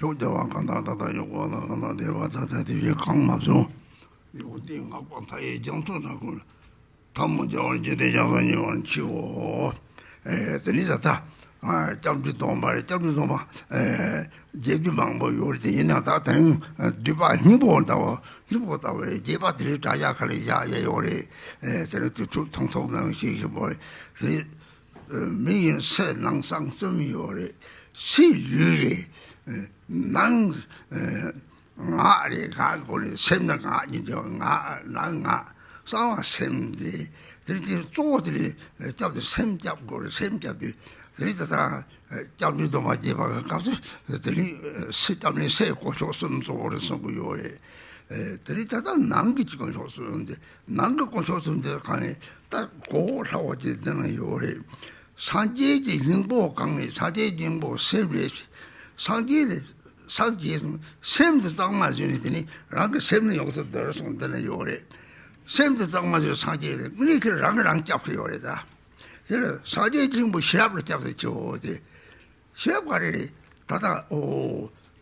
조자와 간다다 요거나 간다 대화다 대비 강마죠. 요거 띵하고 다에 정토나고 담모저 이제 대자선이 원 치고 들리자다. 잡지도 말이 잡지도 막 제비 방법 요리 있나다 다른 디바 힘보다고 힘보다고 제바들이 다야 칼이 야야 요리 저렇게 통통하는 시기 뭐 미인 세낭상 좀 요리 시류리 난 나리 가고리 생각 아니죠. 나가 싸워 셈디 들이 또들이 잡도 셈 잡고 셈 잡이 들이다 잡기도 맞지 봐 가서 들이 시tam에 세 고쳐서는 저거서 고요에 들이다가 난기 지금 줬었는데 난거 고쳐서는데 간에 딱 고라고 되는 요래 산지지 정보 강의 사제 정보 서비스 산지의 샘도 딱 맞으니 랑 샘은 여기서 들어서 되는 요래 샘도 딱 맞아 산지에 우리 랑랑 잡고 요래다 그래서 사제 정보 시합을 잡서 줘지 시합 가리 다다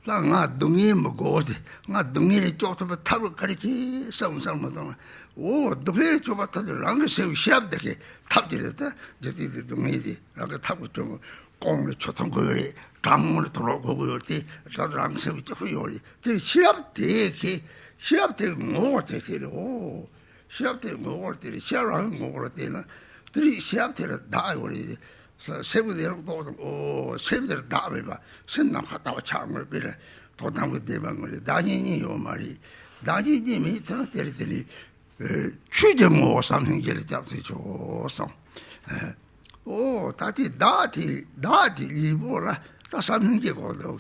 나 동이 먹어지 나 동이를 쪼서 타고 가리지 싸움싸움하다 동이 쪼봤다들 랑 샘 시합되게 탑질했다 저기 동이지 랑 타고 좀 공을 초통 거리 강문을 돌아오고 그때 저랑 샘이 쪼고 요리 그 시합되게 먹었대요 시합되게 먹었대 시합하는 먹었대는 들이 시합되는 다 요리 세부대로 또 샘들 다 해봐 샘남 갔다 와 참을 비래 도담고 대방 거리 다니니 요 말이 다니니 밑으로 때리더니 추정모 삼형제를 잡서 줘서 다티 이보라 다 삼형제거든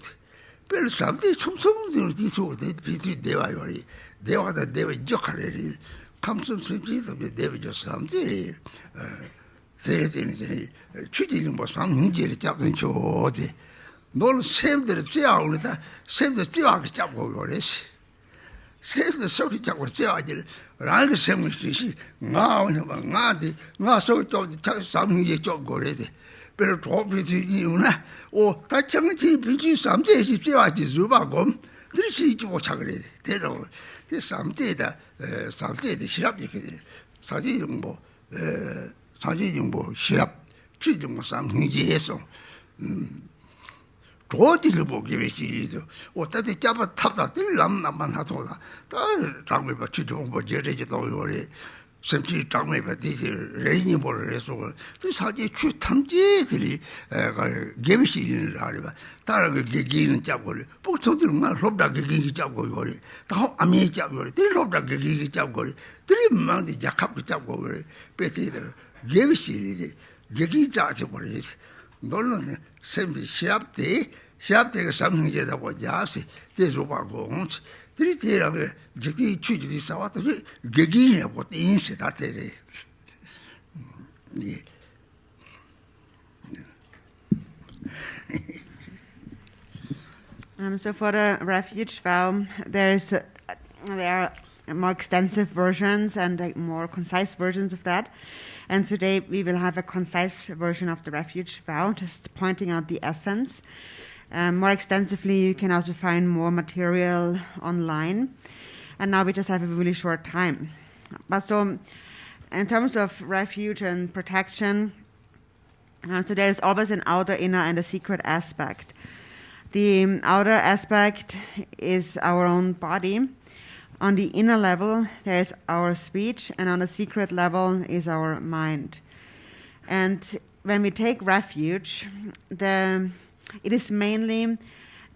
별 삼대 총성들 뒤소대 비트 대화요리 대화다 대화 역할을 감성스럽지도 대화죠 삼대 세대들이 추진이 뭐 삼형제를 잡는 줘지 너는 샘들을 쬐아오르다 샘들 쬐아게 잡고 그랬지 샘들 소리 잡고 쬐아지를 라는 샘을 쓰시 나한테 나 소리 좀 삼형제 좀 그래지 pero topici 이유나 다 정치 비지 삼제지 쬐아지 주바고 들으시 좀 차그래 대로 대 삼제다 삼제의 시합이 그래 사지 정보 시합 취정 삼형제에서 도디를 보기 위해서 어떻게 잡아 탑다 들람만 하도다 다 장면 봐 취정 뭐 제레지도 요리甚至 장면에 대해 레인이 보려서 그 사지 추 탐지들이 개미시를 하리바 다른 개기는 잡고 복소들만 롭다 개기 잡고 요리 다 아미 잡고 요리 롭다 개기 잡고 들이만디 작합 잡고 요리 배티들 개미시리 개기 잡고 버리 놀는 샘디 시합대 삼형제다고 야시 대조하고 들이대라고 저기 취지디 싸웠다 개기하고 인세다 되래 예 So for the refuge vow, there are more extensive versions and more concise versions of that. And today we will have a concise version of the refuge vow, just pointing out the essence. More extensively, you can also find more material online. And now we just have a really short time. But so in terms of refuge and protection, so there is always an outer, inner, and a secret aspect. The outer aspect is our own body. On the inner level, there is our speech, and on the secret level is our mind. And when we take refuge, it is mainly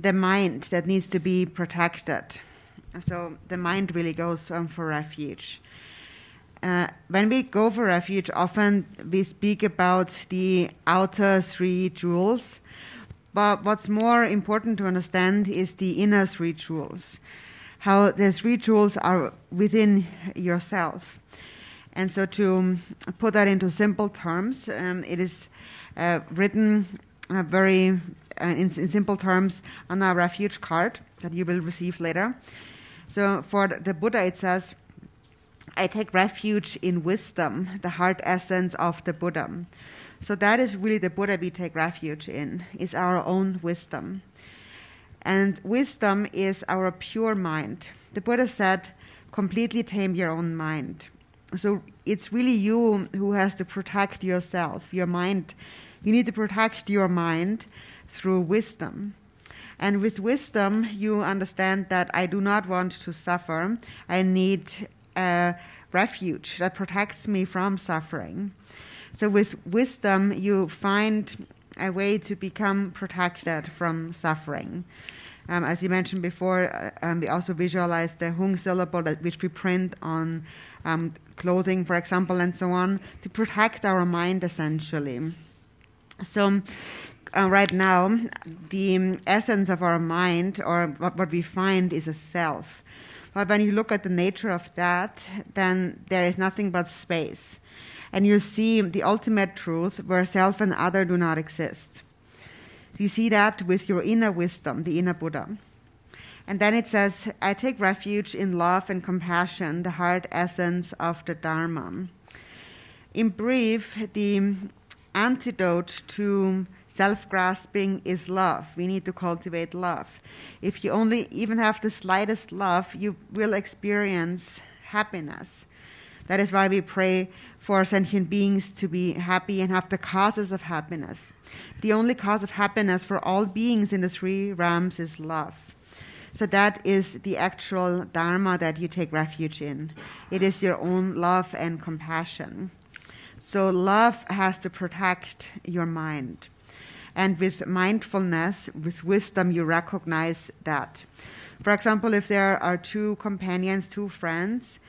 the mind that needs to be protected. So the mind really goes for refuge. When we go for refuge, often we speak about the outer three jewels. But what's more important to understand is the inner three jewels, how the three jewels are within yourself. And so to put that into simple terms, it is written very in simple terms on our refuge card that you will receive later. So for the Buddha it says, I take refuge in wisdom, the heart essence of the Buddha. So that is really the Buddha we take refuge in, is our own wisdom. And wisdom is our pure mind. The Buddha said, completely tame your own mind. So it's really you who has to protect yourself, your mind. You need to protect your mind through wisdom. And with wisdom, you understand that I do not want to suffer. I need a refuge that protects me from suffering. So with wisdom, you find a way to become protected from suffering. As you mentioned before, we also visualize the Hung syllable which we print on clothing, for example, and so on, to protect our mind, essentially. So right now, the essence of our mind, or what we find, is a self. But when you look at the nature of that, then there is nothing but space. And you see the ultimate truth where self and other do not exist. You see that with your inner wisdom, the inner Buddha. And then it says, I take refuge in love and compassion, the heart essence of the Dharma. In brief, the antidote to self-grasping is love. We need to cultivate love. If you only even have the slightest love, you will experience happiness. That is why we pray for sentient beings to be happy and have the causes of happiness. The only cause of happiness for all beings in the three realms is love. So that is the actual Dharma that you take refuge in. It is your own love and compassion. So love has to protect your mind. And with mindfulness, with wisdom, you recognize that. For example, if there are two companions, two friends,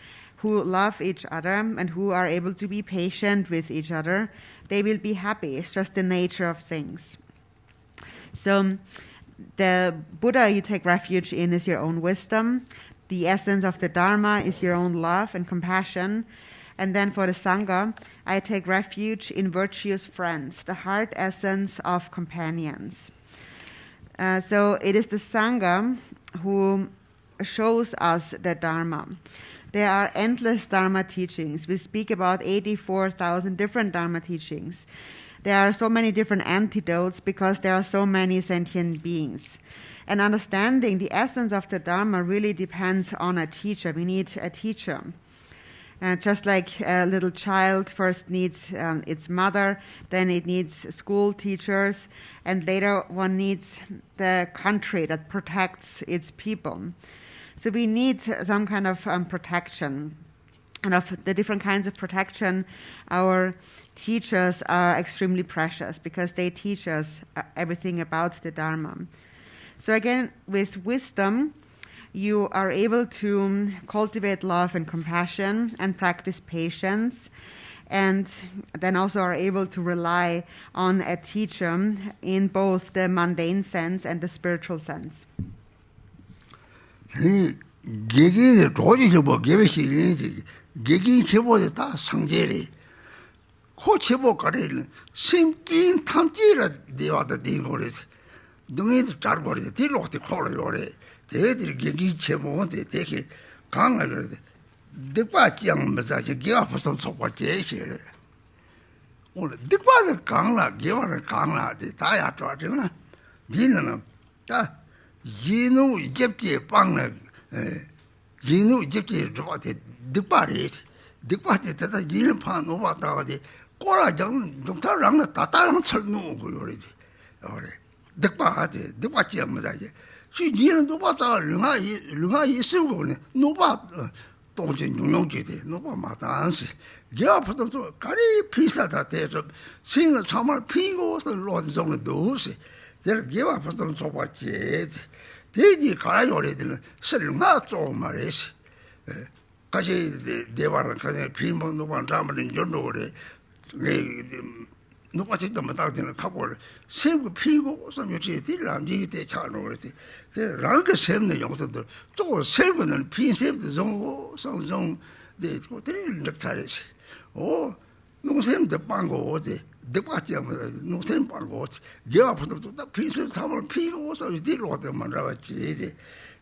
who love each other and who are able to be patient with each other, they will be happy. It's just the nature of things. So the Buddha you take refuge in is your own wisdom. The essence of the Dharma is your own love and compassion. And then for the Sangha, I take refuge in virtuous friends, the heart essence of companions. So it is the Sangha who shows us the Dharma. There are endless Dharma teachings. We speak about 84,000 different Dharma teachings. There are so many different antidotes because there are so many sentient beings. And understanding the essence of the Dharma really depends on a teacher. We need a teacher. Just like a little child first needs its mother, then it needs school teachers, and later one needs the country that protects its people. So we need some kind of protection. And of the different kinds of protection, our teachers are extremely precious because they teach us everything about the Dharma. So again, with wisdom, you are able to cultivate love and compassion and practice patience, and then also are able to rely on a teacher in both the mundane sense and the spiritual sense. 개개의 도지셔보 개베시 개개 제보에 다 상제리 코 제보가리는 심긴 탐지라 되와다 되고래 능이도 잘 버리지 뒤로한테 콜어요래 대들이 개개 제보한테 되게 강하거든 득바지 않으면서 개가 벌써 속과 제시래 오늘 득바는 강라 개와는 강라지 다야 좋아지나 니는 다 이노 이집트에 빵나 이노 이집트에 좋아대 득바리 득바리 때다 이는 판 오바다가지 꼬라장 동타랑 다다랑 철누고 그러지 그래 득바하대 득바지 않으면서 이는 노바다 르가 있으고네 노바 동진 용용지대 노바 마다안시 개가 보통 가리 비싸다 대서 신을 정말 피고서 로드종을 넣으시 개가 보통 좁았지 대지 가라 요래들은 설마 좀 말이지 같이 대화를 가서 비몽 노반 담는 전도래 누가 직접 못하는 가고 세고 피고 섬유지 딜람지 때 차노르지 랑그 셈네 용서도 또 세고는 빈셈도 좀 성성 네 고들이 럭차리지 오 농셈도 빵고 어디 득받지 않으면 농셈 빵고 개가 붙어도 다 빈셈 삼을 피고 섬유지 딜로도 만나왔지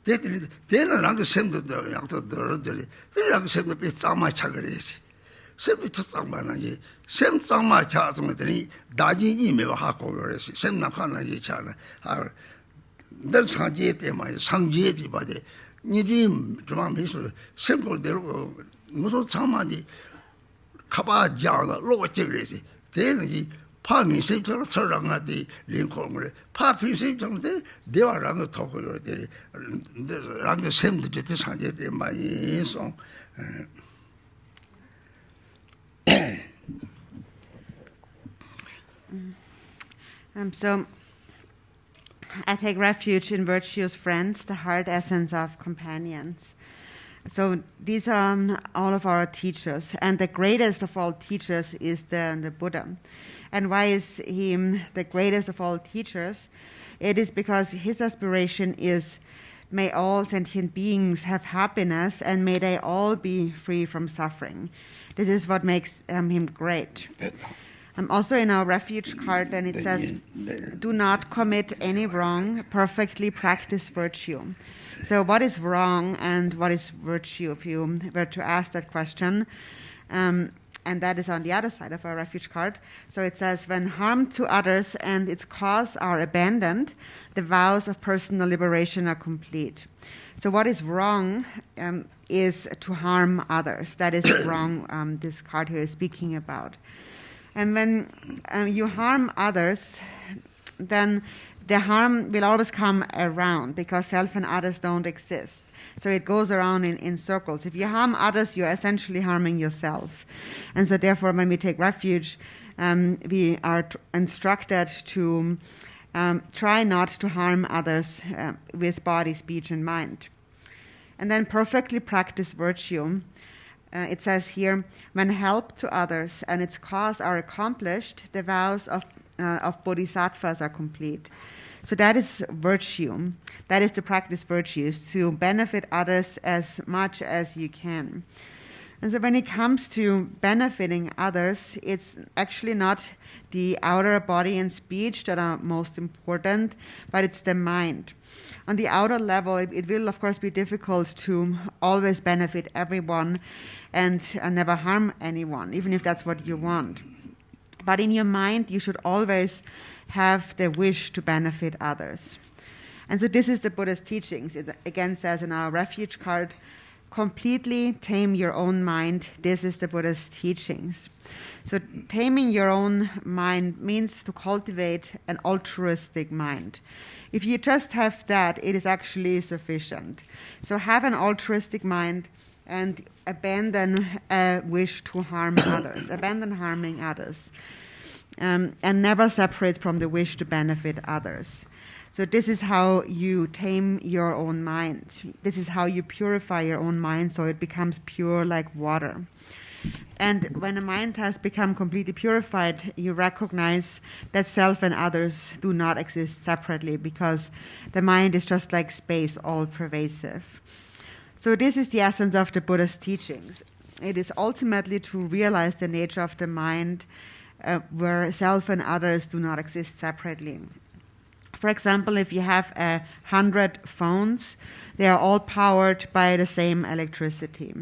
Then around the same to the young to the young same to be Sama Chagres. Same to Samana, same Sama Charles with the Daji email Hako, same Nakana Chana. That's how Jete, my son Jeti, but the Nidim Drum is simple, the Musso Samadi Kaba Jala, lower Chagres. Then Pami seems to surround at the Lincoln. Papi seems to say they are on the talk of the same to this hundred in my song. So I take refuge in virtuous friends, the heart essence of companions. So these are all of our teachers, and the greatest of all teachers is the Buddha. And why is he the greatest of all teachers? It is because his aspiration is, may all sentient beings have happiness, and may they all be free from suffering. This is what makes him great. Also in our refuge card, then it says, do not commit any wrong, perfectly practice virtue. So what is wrong and what is virtue, if you were to ask that question? And that is on the other side of our refuge card. So it says, when harm to others and its cause are abandoned, the vows of personal liberation are complete. So what is wrong is to harm others. That is wrong, this card here is speaking about. And when you harm others, then the harm will always come around because self and others don't exist. So it goes around in circles. If you harm others, you're essentially harming yourself. And so therefore, when we take refuge, we are instructed to try not to harm others with body, speech, and mind. And then perfectly practice virtue. It says here, when help to others and its cause are accomplished, the vows of bodhisattvas are complete. So that is virtue. That is to practice virtues, to benefit others as much as you can. And so when it comes to benefiting others, it's actually not the outer body and speech that are most important, but it's the mind. On the outer level, it will, of course, be difficult to always benefit everyone and never harm anyone, even if that's what you want. But in your mind, you should always have the wish to benefit others. And so this is the Buddha's teachings. It again says in our refuge card, completely tame your own mind. This is the Buddha's teachings. So taming your own mind means to cultivate an altruistic mind. If you just have that, it is actually sufficient. So have an altruistic mind and abandon a wish to harm others, abandon harming others, and never separate from the wish to benefit others. So this is how you tame your own mind. This is how you purify your own mind so it becomes pure like water. And when a mind has become completely purified, you recognize that self and others do not exist separately because the mind is just like space, all pervasive. So this is the essence of the Buddha's teachings. It is ultimately to realize the nature of the mind where self and others do not exist separately. For example, if you have 100 phones, they are all powered by the same electricity.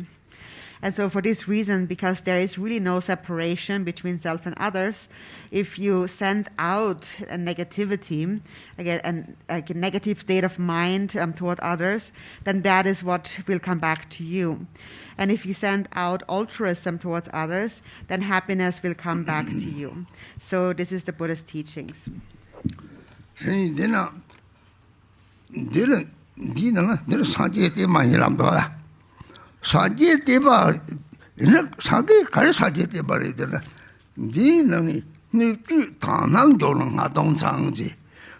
And so for this reason, because there is really no separation between self and others, if you send out a negativity, again, a negative state of mind toward others, then that is what will come back to you. And if you send out altruism towards others, then happiness will come back to you. So this is the Buddha's teachings. 사제 대바 사게 가래 사제 대바리들 니는 니규 다낭도는 아동상지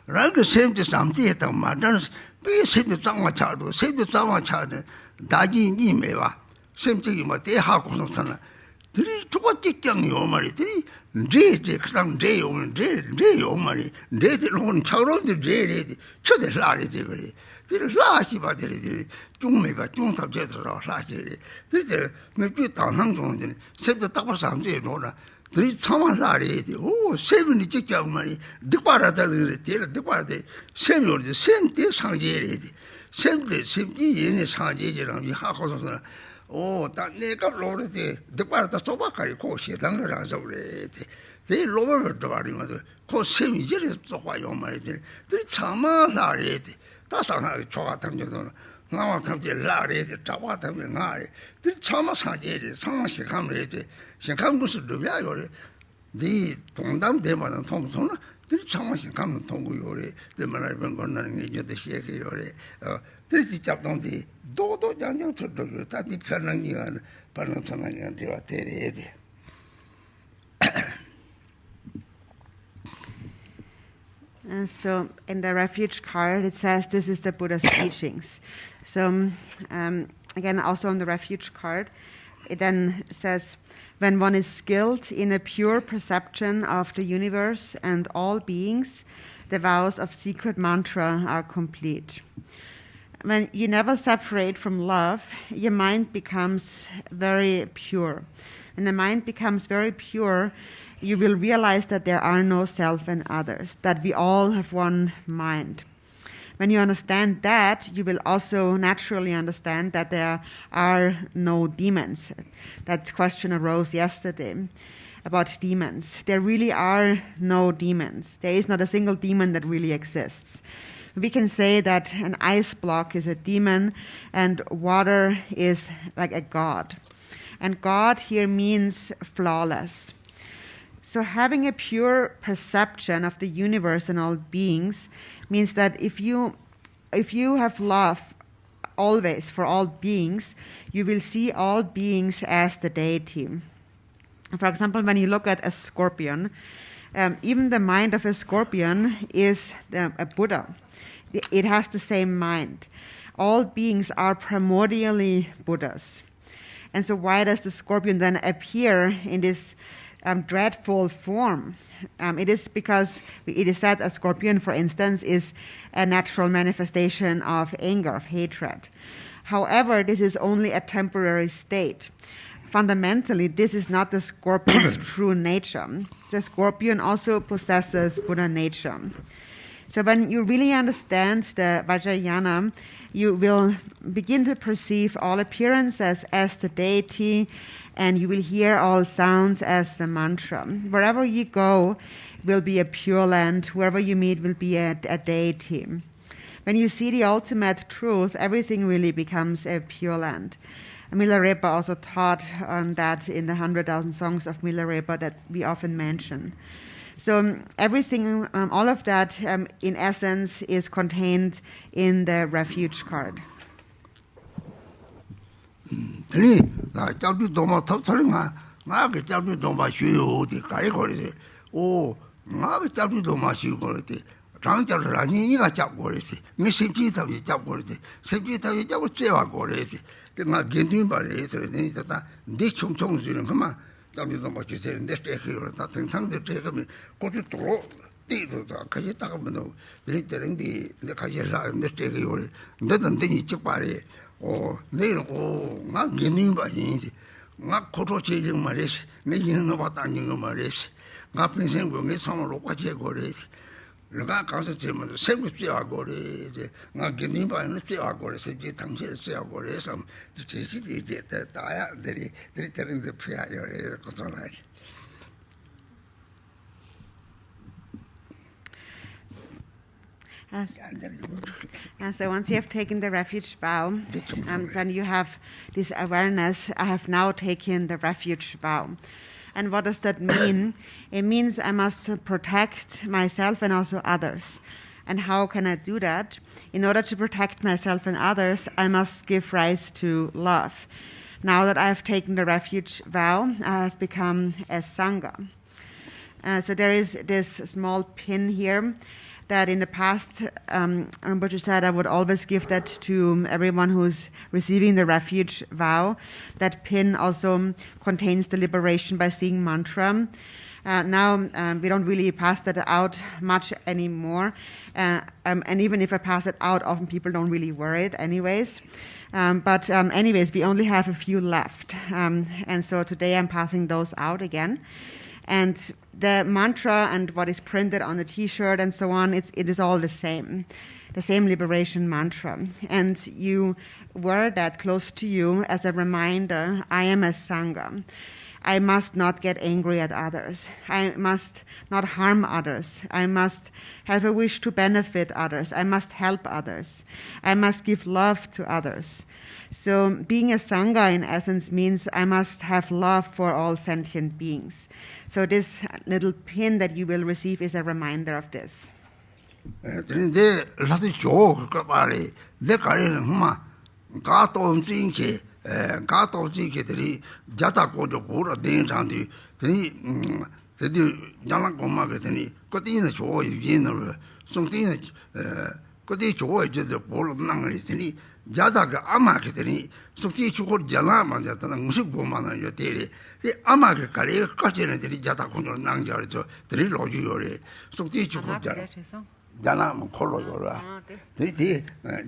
라그 셈지 삼지했다 말은 비세도 장마차도 세도 장마차는 다지 니메와 셈지 뭐 대하고서는 들이 두고 찍장이요 말이지 제제 그냥 제요 제요 말이 제들은 차로도 제레디 쳐들라리지 그래 들이 라시바들이 중매가 중탑제들어 라시리 들이 몇 당상 중에 세도 딱 봐서 삼지에 놓나 들이 참아라리지 오 세분이 찍장 말이 득바라들 그래 득바라데 세묘르지 셈때 상제리지 샘들 샘지 얘네 사제지랑 이 하고서는 다 내가 로르데 득바다 소바카리 고시당을 안 저래 제 로버를 들어가리면서 그 샘이 이제 소화요 말이들 들 참아라래 다상하게 좋았던 정도는 나와 탐지 라레 잡아다면 나래 들 참아 사제리 상마시 감래 생각 무슨 루비아 요래 네 동담 대만은 통통은 들 참마시 감은 통구요래 내 말을 본 거는 이제 시에게 요래 들지 잡던지 도도 장장 들도 다디 편랑이가 바른 상황이 되어 되래 돼 And so in the refuge card, it says this is the Buddha's teachings. So again, also on the refuge card, it then says, when one is skilled in a pure perception of the universe and all beings, the vows of secret mantra are complete. When you never separate from love, your mind becomes very pure. When the mind becomes very pure, you will realize that there are no self and others, that we all have one mind. When you understand that, you will also naturally understand that there are no demons. That question arose yesterday about demons. There really are no demons. There is not a single demon that really exists. We can say that an ice block is a demon and water is like a god. And God here means flawless. So having a pure perception of the universe and all beings means that if you have love always for all beings, you will see all beings as the deity. For example, when you look at a scorpion, even the mind of a scorpion is a Buddha. It has the same mind. All beings are primordially Buddhas. And so why does the scorpion then appear in this dreadful form? It is because it is said a scorpion, for instance, is a natural manifestation of anger, of hatred. However, this is only a temporary state. Fundamentally, this is not the scorpion's true nature. The scorpion also possesses Buddha nature. So when you really understand the Vajrayana, you will begin to perceive all appearances as the deity, and you will hear all sounds as the mantra. Wherever you go will be a pure land. Whoever you meet will be a deity. When you see the ultimate truth, everything really becomes a pure land. Milarepa also taught on that in the 100,000 songs of Milarepa that we often mention. So everything, all of that, in essence, is contained in the refuge card. 아니 나 잡주 도마 탑처럼가 나게 잡주 도마 쉬어디 가리거리 오 나게 잡주 도마 쉬고르디 장자를 아니가 잡고르지 네 sep지답이 잡고르지 sep지답이 잡고 째와 고르지 그나 견딘 바래 저네 다 네 총총수는 그만 잡주 도마 쉬는데 때기로 다 등상들 때가면 고주 도로 띠도다 가지 따가면 들이들은디 근데 가지 라는데 때기로 너는 되니 찍바래 내일은 나 견딘 바니지 나 고조 제정 말이지 내 이는 거 봤다 아닌 거 말이지 나 평생 공에 상으로 같이 거래지 내가 가서 제면 생각지야 거래지 나 견딘 바는 지야 거래서 이제 당신을 지야 거래서 제시지 이제 다야 들이들은데 피하려 그러나지 And so once you have taken the refuge vow, then you have this awareness, I have now taken the refuge vow. And what does that mean? It means I must protect myself and also others. And how can I do that? In order to protect myself and others, I must give rise to love. Now that I have taken the refuge vow, I have become a Sangha. So there is this small pin here that in the past, Rinpoche said I would always give that to everyone who's receiving the refuge vow. That pin also contains the liberation by seeing mantra. Now we don't really pass that out much anymore. And even if I pass it out, often people don't really wear it anyways. But anyways, we only have a few left. And so today I'm passing those out again. And the mantra and what is printed on the T-shirt and so on, it is all the same liberation mantra. And you wear that close to you as a reminder, I am a Sangha. I must not get angry at others. I must not harm others. I must have a wish to benefit others. I must help others. I must give love to others. So being a Sangha in essence means I must have love for all sentient beings. So this little pin that you will receive is a reminder of this. Jata Kojo Pura Ding Tanti, Jala Goma Gatani, Cotina Joy, General, something Coti Joy, the Polo Nangari, Jata Amakitani, Soti Chukor Jalama, Jata Musukoma, and Yoteri, the Amakari, Cotton, the Jata Kono Nangar, the Logio, Soti Chukor Jalama Color, the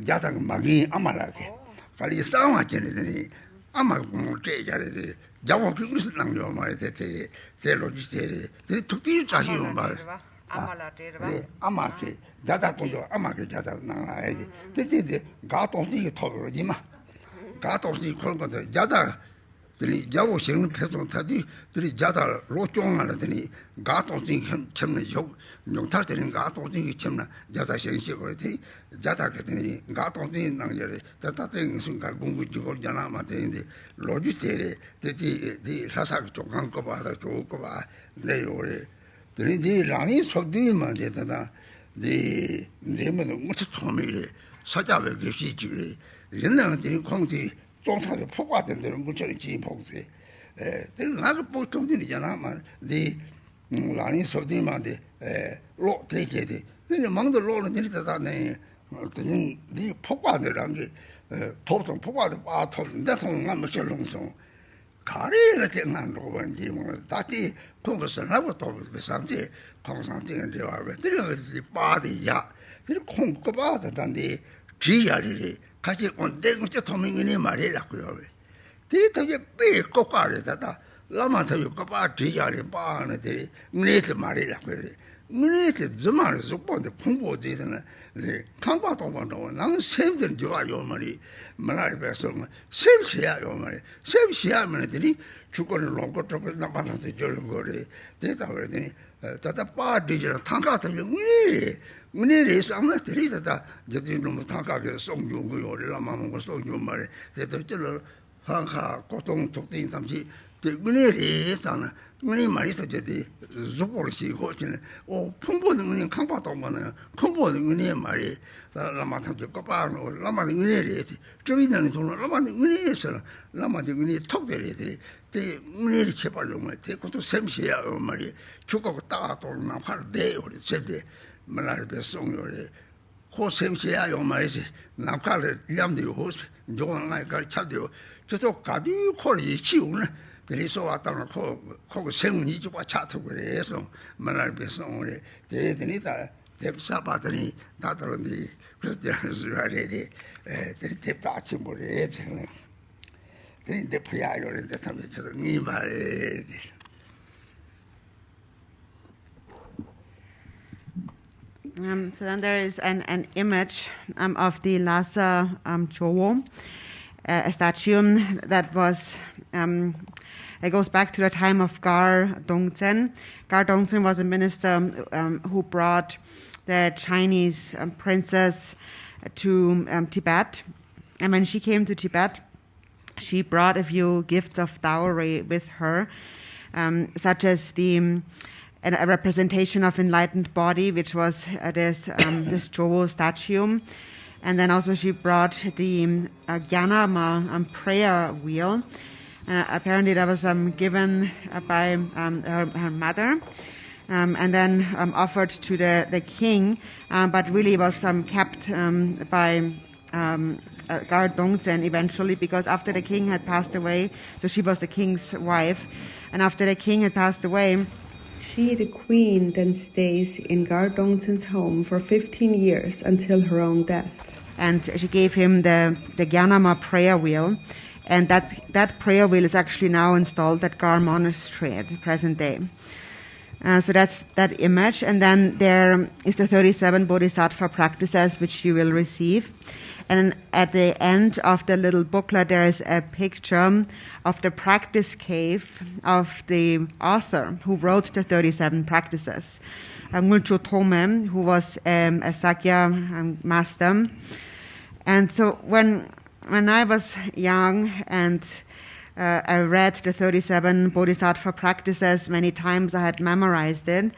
Jata Magi Amaraki. Kali sama chene ama te jare jawo kigus nang yo mare te logistere te tukti chahi yo mare amala te ama ke jada ko ama ke jada nang ai te ga tong ji to ji ma ga tong ji ko ko jada 들 야오싱 패송 타디 들 자다 로종을 하더니 가도진 참네 용탈되는 가도진 참나 자다 생식을 자다 그더니 가도진 낭절에 다다된 순간 공부 지고 자나마 되는데 로지테레 되디 사사가 조금 거 봐다 좋고 봐 내요래 들이 라니 속디만 되다 네 내면 무슨 처음이래 사자를 계시지래 옛날에 들이 공지 종사도 포과된 데는 무처럼 지인 복세 나도 보통들이잖아 네 라니 소디만데 로 대제데 네 망도 로는 들이다네 어떤 네 포과되란 게 도통 포과도 빠통 내통 안 먹을 롱송 가리를 때만 로번지 뭐 다티 공부선 하고 또 비상지 공상적인 대화 왜 들이 빠디야 그 공부 받았던데 지야리 같이 온데고 저 도민이 말이라고요. 대대게 빼 꼭가래다다 라마타요 까빠 지야리 빠는데 네트 말이라고요. 네트 좀만 좀본데 공부되잖아. 네 강과도 원도 난 샘들 좋아요 말이 말을 배서 샘시야요 말이 샘시야면들이 주권을 놓고 또 나만한테 저런 거래. 대다 그러더니 다다 빠디지라 탕가도 문의를 아무나 들이다다 저기 너무 탕가게 송주고 요리라 마음고 송주 말에 대도들 한카 고통 독대인 담지 문의를 있잖아 문의 말이서 저기 조고르시 고치는 풍부는 문의 강파도 거는 풍부는 문의 말이 라마탕 저 거바노 라마는 문의를 저기는 돈 라마는 문의에서 라마는 문의 톡들이들이 대 문의를 제발로 말 대고도 샘시야 말이 죽고 따도 나팔 대 우리 제대 말을 배송요래 호sem시야 요 말이지 나칼을 냠디고 호스 조금만 갈 차디고 저도 가디 콜이 치우네 그래서 왔다가 코 생이 좀 차트 그래서 말을 배송요래 대대니다 대사바더니 다들은데 그랬더니 그래야지 대답 아침 모레 근데 부야요래 대답이 저도 이 말에 So then there is an image of the Lhasa Chowo, a statue that was, it goes back to the time of Gar Dongtsen. Gar Dongtsen was a minister who brought the Chinese princess to Tibet. And when she came to Tibet, she brought a few gifts of dowry with her, such as a representation of enlightened body, which was this Chowo statue. And then also she brought the Gyanama prayer wheel. Apparently that was given by her mother. And then offered to the king, but really was kept by Gar Dongtsen eventually, because after the king had passed away, so she was the king's wife, and after the king had passed away, she, the queen, then stays in Gar Dongtsen's home for 15 years until her own death. And she gave him the Gyanama prayer wheel, and that prayer wheel is actually now installed at Gar Monastery at the present day. So that's that image. And then there is the 37 bodhisattva practices which you will receive. And at the end of the little booklet, there is a picture of the practice cave of the author who wrote the 37 practices, Ngulcho Tome, who was a Sakya master. And so when I was young and I read the 37 bodhisattva practices many times, I had memorized it.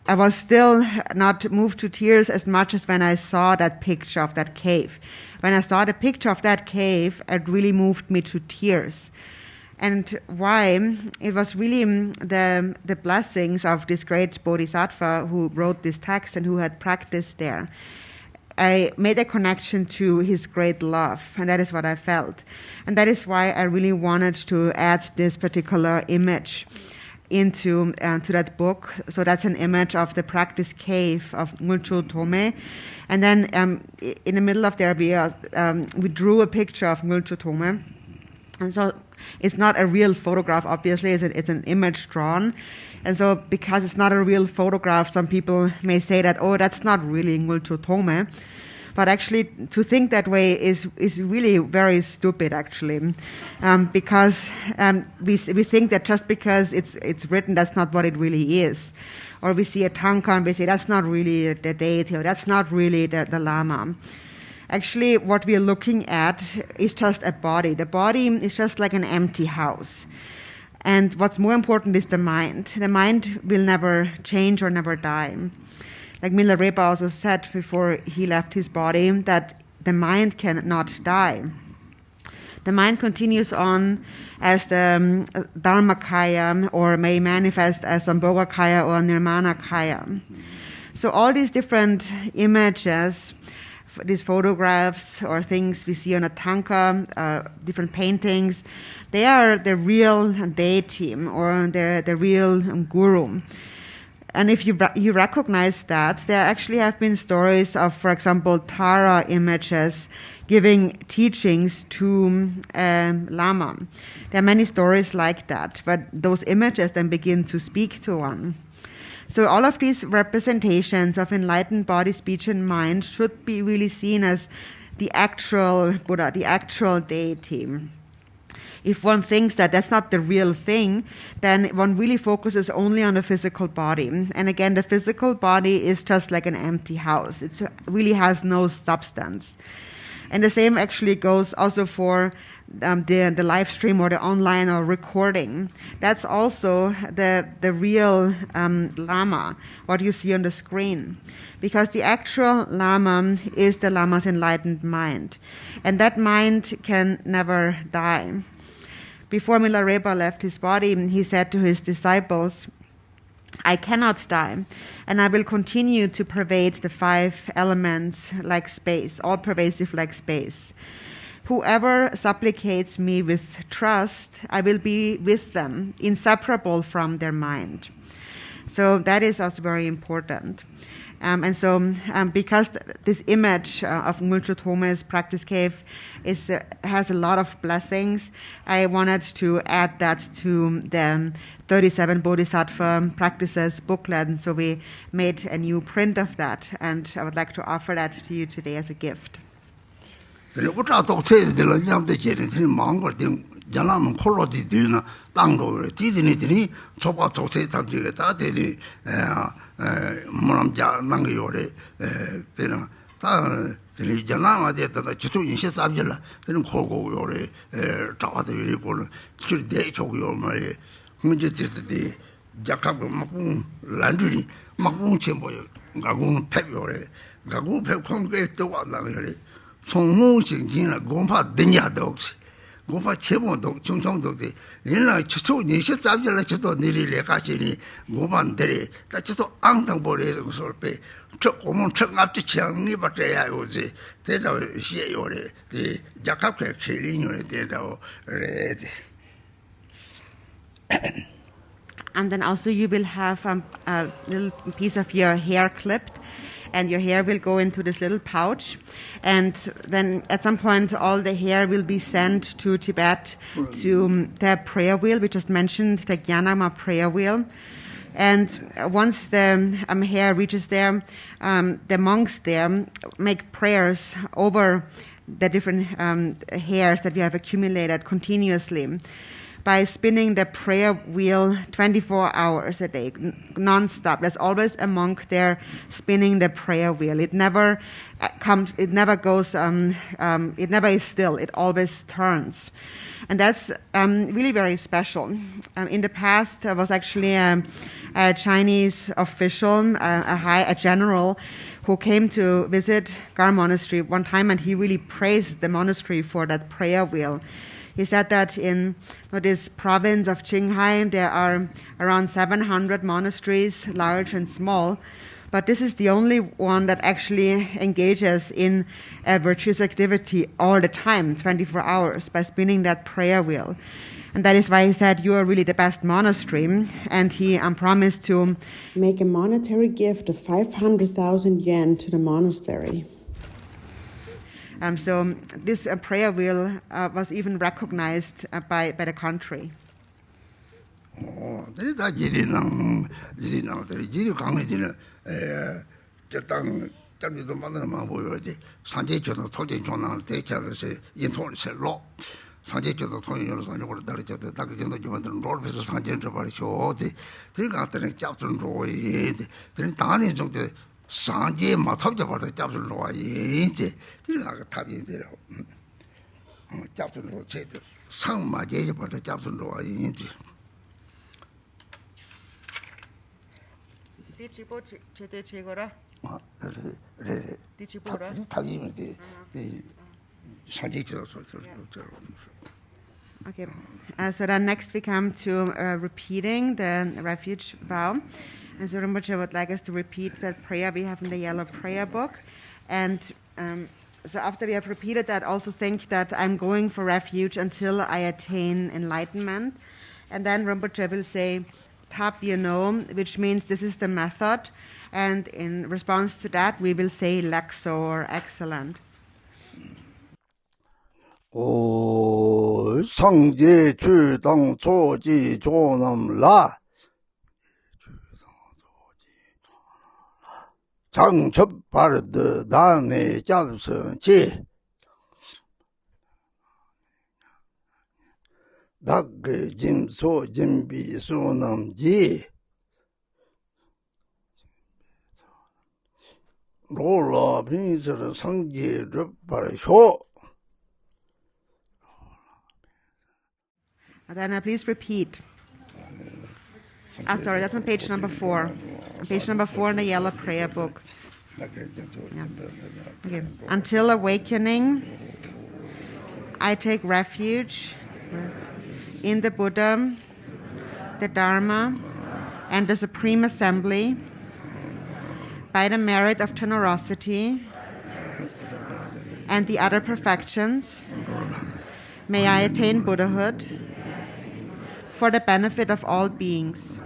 I was still not moved to tears as much as when I saw that picture of that cave. When I saw the picture of that cave, it really moved me to tears. And why? It was really the blessings of this great bodhisattva who wrote this text and who had practiced there. I made a connection to his great love, and that is what I felt. And that is why I really wanted to add this particular image into to that book. So that's an image of the practice cave of Ngulcho Tome. And then in the middle of there, we drew a picture of Ngulcho Tome. And so it's not a real photograph, obviously, it's an image drawn. And so because it's not a real photograph, some people may say that, oh, that's not really Ngulcho Tome. But actually, to think that way is really very stupid, actually, because we think that just because it's written, that's not what it really is. Or we see a tanka and we say, that's not really the deity, or that's not really the Lama. Actually, what we are looking at is just a body. The body is just like an empty house. And what's more important is the mind. The mind will never change or never die. Like Milarepa also said before he left his body, that the mind cannot die. The mind continues on as the Dharmakaya, or may manifest as Sambhogakaya or Nirmanakaya. So all these different images, these photographs or things we see on a tanka, different paintings, they are the real deity or the real guru. And if you recognize that, there actually have been stories of, for example, Tara images giving teachings to Lama. There are many stories like that, but those images then begin to speak to one. So all of these representations of enlightened body, speech, and mind should be really seen as the actual Buddha, the actual deity. If one thinks that that's not the real thing, then one really focuses only on the physical body. And again, the physical body is just like an empty house. It really has no substance. And the same actually goes also for the live stream or the online or recording. That's also the real Lama, what you see on the screen. Because the actual Lama is the Lama's enlightened mind. And that mind can never die. Before Milarepa left his body, he said to his disciples, I cannot die, and I will continue to pervade the 5 elements like space, all pervasive like space. Whoever supplicates me with trust, I will be with them, inseparable from their mind. So that is also very important. And so because this image of Ngulcho Tome's practice cave has a lot of blessings, I wanted to add that to the 37 Bodhisattva practices booklet. And so we made a new print of that, and I would like to offer that to you today as a gift. 모람자 남겨요래 배는 다 들이 전화가 됐다 지도 인식 잡질라 그런 고고요래 잡아도 이거는 그대 저기요 말이 문제 됐더니 작가가 막 란들이 막 뭉쳐보여 가고 팩요래 가고 팩콩게 또 왔다 그래 송무신진은 공파 되냐도 없이 고파 제본도 중성도데 옛날 주소 니시 잡질라 주도 니리래 가시니 고반들이 다 주소 앙당보래서 소르페 저 고문 청압지 장리 받아야 오지 대다 시요래 이 작업계 계리뇨래 대다오 레데. And then also you will have a little piece of your hair clipped. and your hair will go into this little pouch. And then at some point, all the hair will be sent to Tibet to the prayer wheel. We just mentioned the Gyanama prayer wheel. And once the hair reaches there, the monks there make prayers over the different hairs that we have accumulated continuously by spinning the prayer wheel 24 hours a day, non-stop. There's always a monk there spinning the prayer wheel. It never it never goes, it never is still. It always turns. And that's really very special. In the past, there was actually a Chinese official, a general, who came to visit Gar Monastery one time, and he really praised the monastery for that prayer wheel. He said that in this province of Qinghai, there are around 700 monasteries, large and small, but this is the only one that actually engages in a virtuous activity all the time, 24 hours, by spinning that prayer wheel. And that is why he said, you are really the best monastery. And he promised to make a monetary gift of 500,000 yen to the monastery. So this prayer wheel was even recognized by the country. 상제 마탑자 받아 잡을 로아 이제 이나가 탑인데요. 잡을 로 제대 상마제 받아 잡을 로아 이제 디치보 제대 제거라. 네. 디치보라. 탑이면 상제 줘서 Okay. So then next we come to repeating the refuge vow. And so Rinpoche would like us to repeat that prayer we have in the yellow prayer book. And so after we have repeated that, also think that I'm going for refuge until I attain enlightenment. And then Rinpoche will say, Tap, which means this is the method. And in response to that, we will say Lexo or excellent. 오 상제 주당 초지 조남라 장첩바르드 다음에 잡서지 닭그 짐소 짐비 소남지 로라 빈서 상제 르바쇼. Then please repeat. Sorry, that's on page number 4. On page number 4 in the yellow prayer book. Yeah. Okay. Until awakening, I take refuge in the Buddha, the Dharma, and the Supreme Assembly by the merit of generosity and the other perfections. May I attain Buddhahood for the benefit of all beings.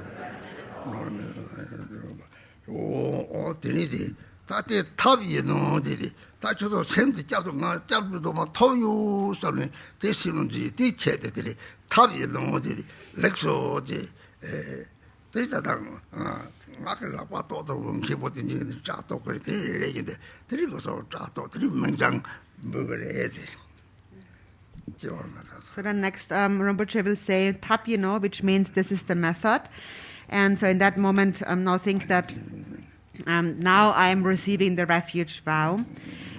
So then next, Rinpoche will say Tap, which means this is the method. And so in that moment, now think that now I'm receiving the refuge vow.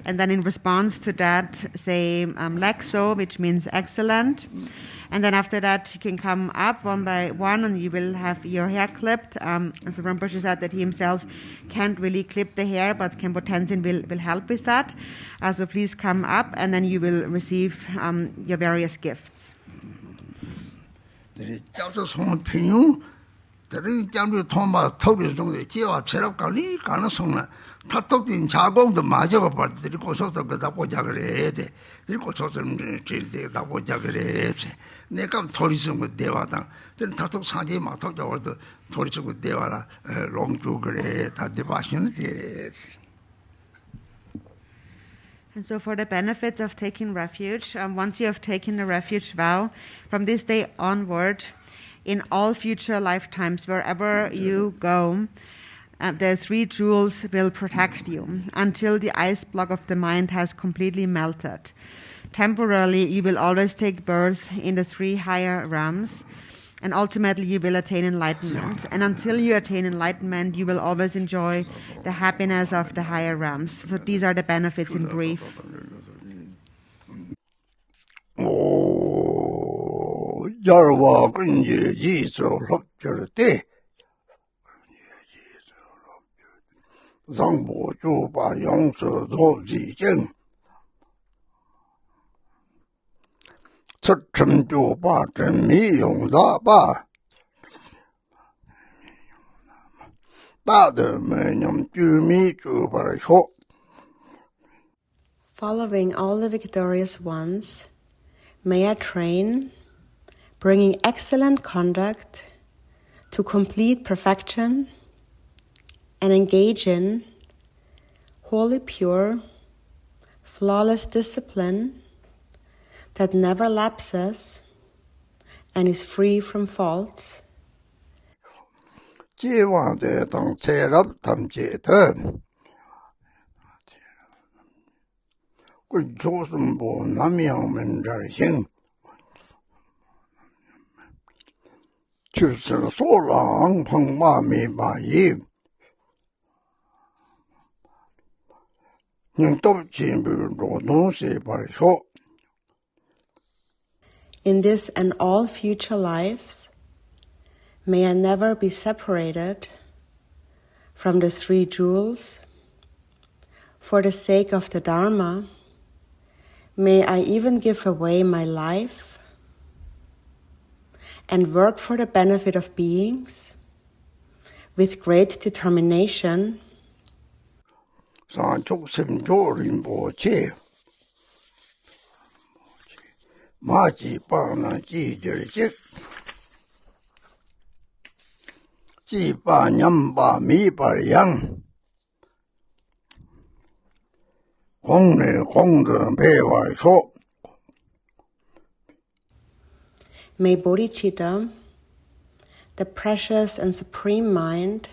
And then in response to that, say Lexo, which means excellent. And then after that, you can come up one by one and you will have your hair clipped. So Rinpoche said that he himself can't really clip the hair, but Khenpo Tenzin will help with that. So please come up and then you will receive your various gifts. 탁톡된 자공도 마저가 받들이 고소서 그다 보자 그래. 그리고 고소서는 다 보자 그래. 내가 토리스 그 대화당. 전 탁톡 사지 마톡 저도 토리스 그 대화라 롱주 그래. 다 대바시는 돼. And so for the benefits of taking refuge, once you have taken the refuge vow, from this day onward, in all future lifetimes, wherever you go, the three jewels will protect you until the ice block of the mind has completely melted. Temporarily, you will always take birth in the three higher realms, and ultimately you will attain enlightenment. And until you attain enlightenment, you will always enjoy the happiness of the higher realms. So these are the benefits in brief. yarwa kunje ji so lop jerte zangbo ju ba yong so zo ji jeng chim ju ba zhen mi yong da ba da de me nyam ju mi ju ba sho. Following all the victorious ones, may I train, bringing excellent conduct to complete perfection and engage in wholly pure, flawless discipline that never lapses and is free from faults. Jiwang dang cerab tam je de kun chosun bo namyang men jar xin chusir so lang pang ma mi ba yi ning top chin bu ro dong se ba sho. In this and all future lives, may I never be separated from the three jewels. For the sake of the Dharma, may I even give away my life and work for the benefit of beings with great determination. San chok sim jo Rinpoche ma ji pa na ji jer jik ji pa nyam pa mi pa yang gong ne gong de pe wa sho. May bodhicitta, the precious and supreme mind,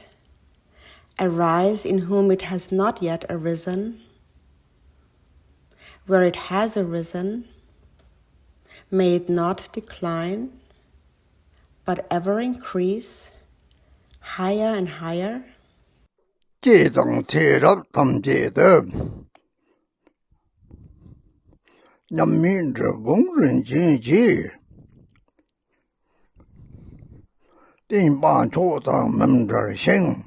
arise in whom it has not yet arisen. Where it has arisen, may it not decline, but ever increase, higher and higher. Ji dang cerab tam je de nyam min zhe gong ren jin ji din ba cho dang men jar xin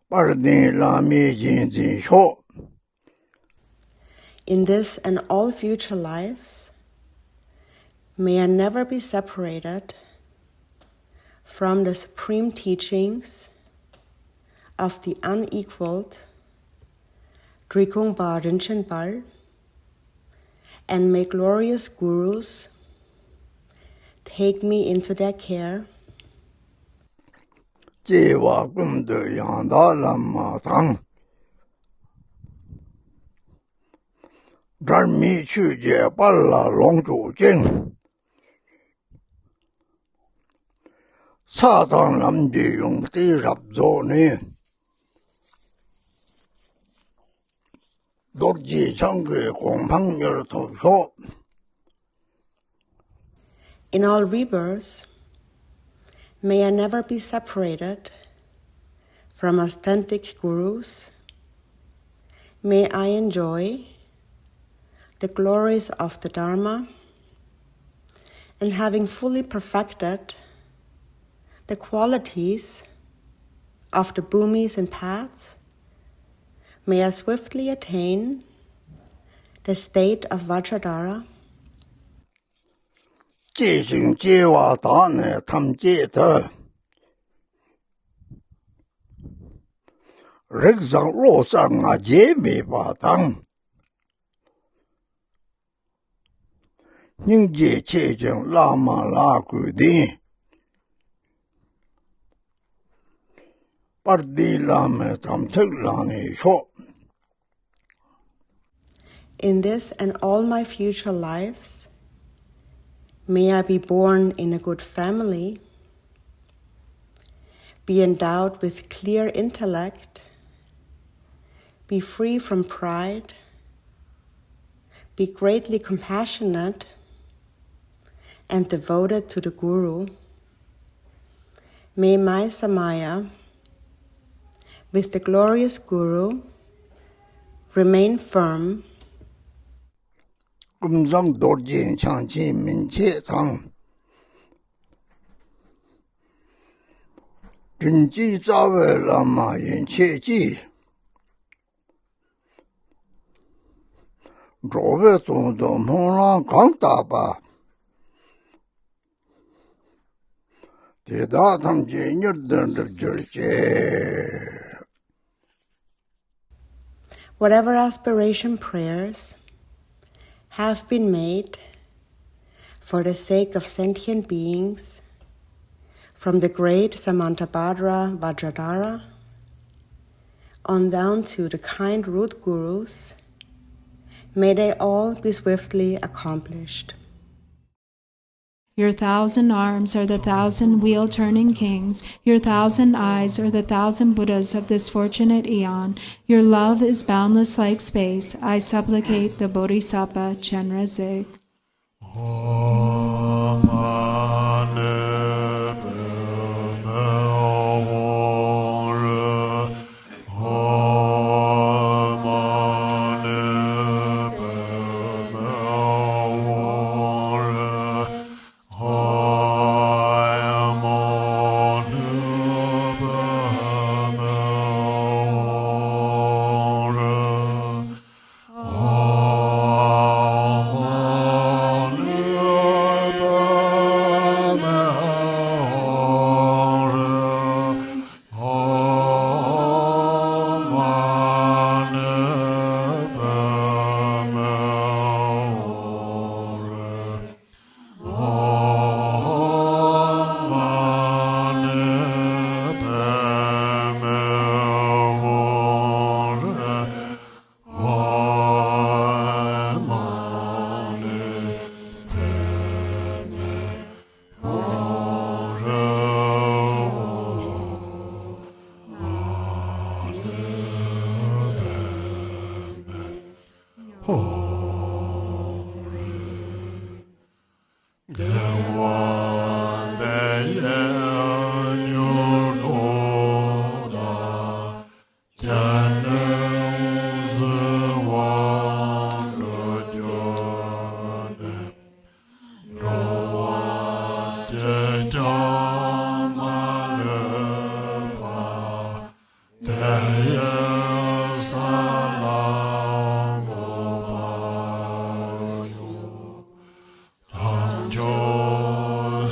bar din la mi jin ji sho. In this and all future lives, may I never be separated from the supreme teachings of the unequaled Drikung Ba Rinchen Bal, and may glorious gurus take me into their care. Ji wa gun de yang da lam ma tang zhan mi chu je pa la long zhu jing sa tang lam ji yong di rab zo ne dor ji chang ge gong pang yer to sho. In all rebirths, may I never be separated from authentic gurus. May I enjoy the glories of the Dharma, and having fully perfected the qualities of the bhumis and paths, may I swiftly attain the state of Vajradhara. Ji xing ji wa da ne tam je de rik zang ro sang a je me ba tang ning je che jing la ma la gu di par di la me tam chik la ne sho. in this and all my future lives, may I be born in a good family, be endowed with clear intellect, be free from pride, be greatly compassionate and devoted to the Guru. May my Samaya, with the glorious Guru, remain firm. 금상 도진 창치 민체상 진지 자외 라마 인체지 조베 동도 모라 강다바 대다 탐진여들 절제. Whatever aspiration prayers have been made for the sake of sentient beings, from the great Samantabhadra Vajradhara on down to the kind root gurus, may they all be swiftly accomplished. Your 1,000 arms are the 1,000 wheel-turning kings. Your 1,000 eyes are the 1,000 Buddhas of this fortunate eon. Your love is boundless like space. I supplicate the bodhisattva Chenrezig.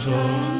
So